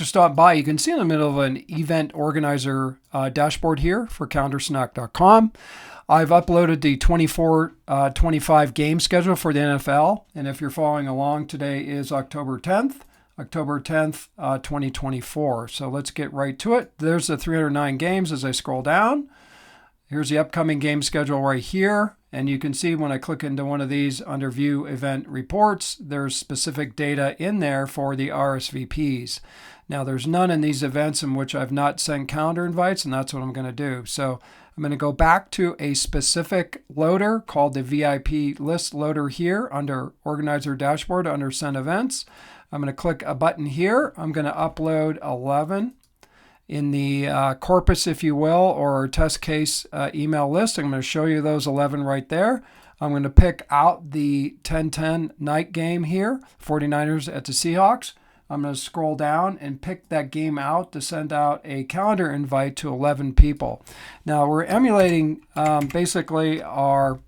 To stop by, you can see in the middle of an event organizer dashboard here for CalendarSnack.com. I've uploaded the 24-25 game schedule for the NFL, and if you're following along, today is October 10th, 2024. So let's get right to it. There's the 309 games as I scroll down. Here's the upcoming game schedule right here. And you can see when I click into one of these under View Event Reports, there's specific data in there for the RSVPs. Now, there's none in these events in which I've not sent calendar invites, and that's what I'm going to do. So I'm going to go back to a specific loader called the VIP list loader here under Organizer Dashboard under Send Events. I'm going to click a button here. I'm going to upload 11 in the corpus, if you will, or test case email list. I'm going to show you those 11 right there. I'm going to pick out the 10-10 night game here, 49ers at the SeaHawks. I'm going to scroll down and pick that game out to send out a calendar invite to 11 people. Now, we're emulating basically our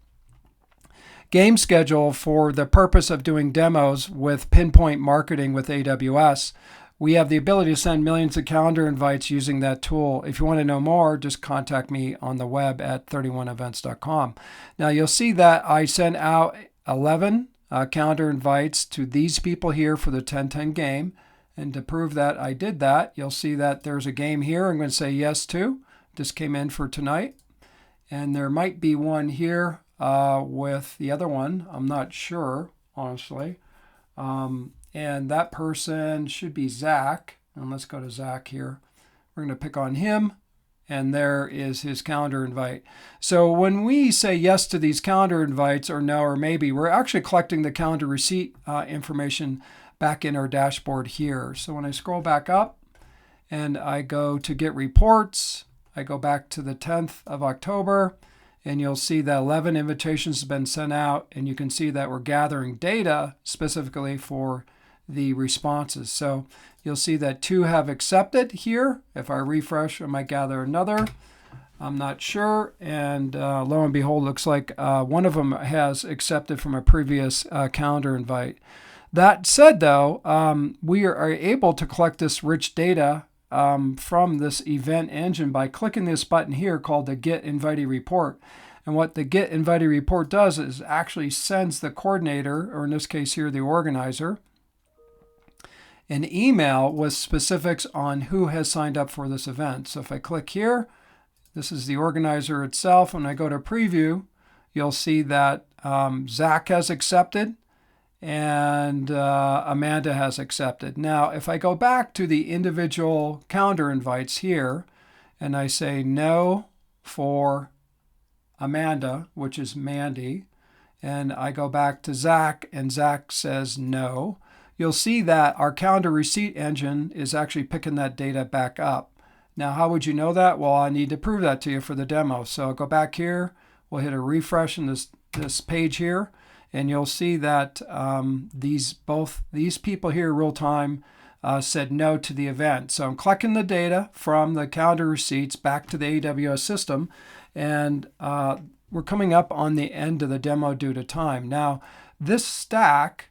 game schedule for the purpose of doing demos with pinpoint marketing with AWS. We have the ability to send millions of calendar invites using that tool. If you want to know more, just contact me on the web at 31events.com. Now, you'll see that I sent out 11 calendar invites to these people here for the 10-10 game. And to prove that I did that, you'll see that there's a game here I'm going to say yes to. This came in for tonight. And there might be one here with the other one. I'm not sure, honestly. And that person should be Zach. And let's go to Zach here. We're going to pick on him. And there is his calendar invite. So when we say yes to these calendar invites or no or maybe, we're actually collecting the calendar receipt information back in our dashboard here. So when I scroll back up and I go to get reports, I go back to the 10th of October, and you'll see that 11 invitations have been sent out, and you can see that we're gathering data specifically for the responses. So you'll see that 2 have accepted here. If I refresh, I might gather another. I'm not sure. And lo and behold, looks like one of them has accepted from a previous calendar invite. That said, though, we are able to collect this rich data from this event engine by clicking this button here called the Get Invitee Report. And what the Get Invitee Report does is actually sends the coordinator, or in this case here, the organizer, an email with specifics on who has signed up for this event. So if I click here, this is the organizer itself. When I go to preview, you'll see that Zach has accepted and Amanda has accepted. Now, if I go back to the individual calendar invites here, and I say no for Amanda, which is Mandy, and I go back to Zach, and Zach says no, you'll see that our calendar receipt engine is actually picking that data back up. Now, how would you know that? Well, I need to prove that to you for the demo. So I'll go back here. We'll hit a refresh in this page here, and you'll see that these people here real time said no to the event. So I'm collecting the data from the calendar receipts back to the AWS system, and we're coming up on the end of the demo due to time. Now, this stack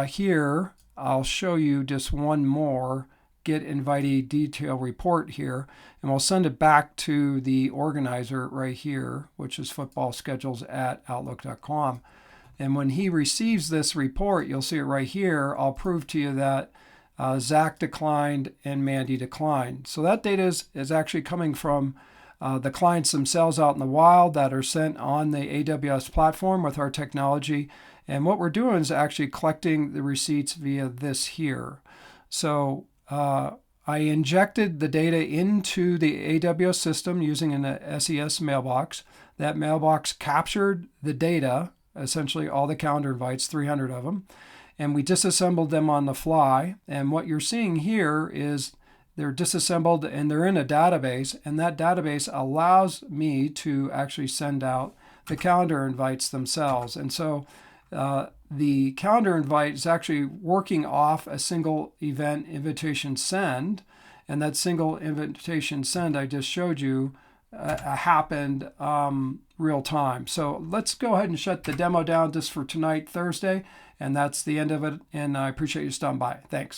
here, I'll show you just one more Get Invitee Detail Report here, and we'll send it back to the organizer right here, which is footballschedules@outlook.com. And when he receives this report, you'll see it right here. I'll prove to you that Zach declined and Mandy declined. So that data is actually coming from the clients themselves out in the wild that are sent on the AWS platform with our technology. And what we're doing is actually collecting the receipts via this here. So I injected the data into the AWS system using an SES mailbox. That mailbox captured the data, essentially all the calendar invites, 300 of them, and we disassembled them on the fly. And what you're seeing here is they're disassembled and they're in a database, and that database allows me to actually send out the calendar invites themselves. And so the calendar invite is actually working off a single event invitation send, and that single invitation send I just showed you happened real time. So let's go ahead and shut the demo down just for tonight, Thursday, and that's the end of it, and I appreciate you stopping by. Thanks.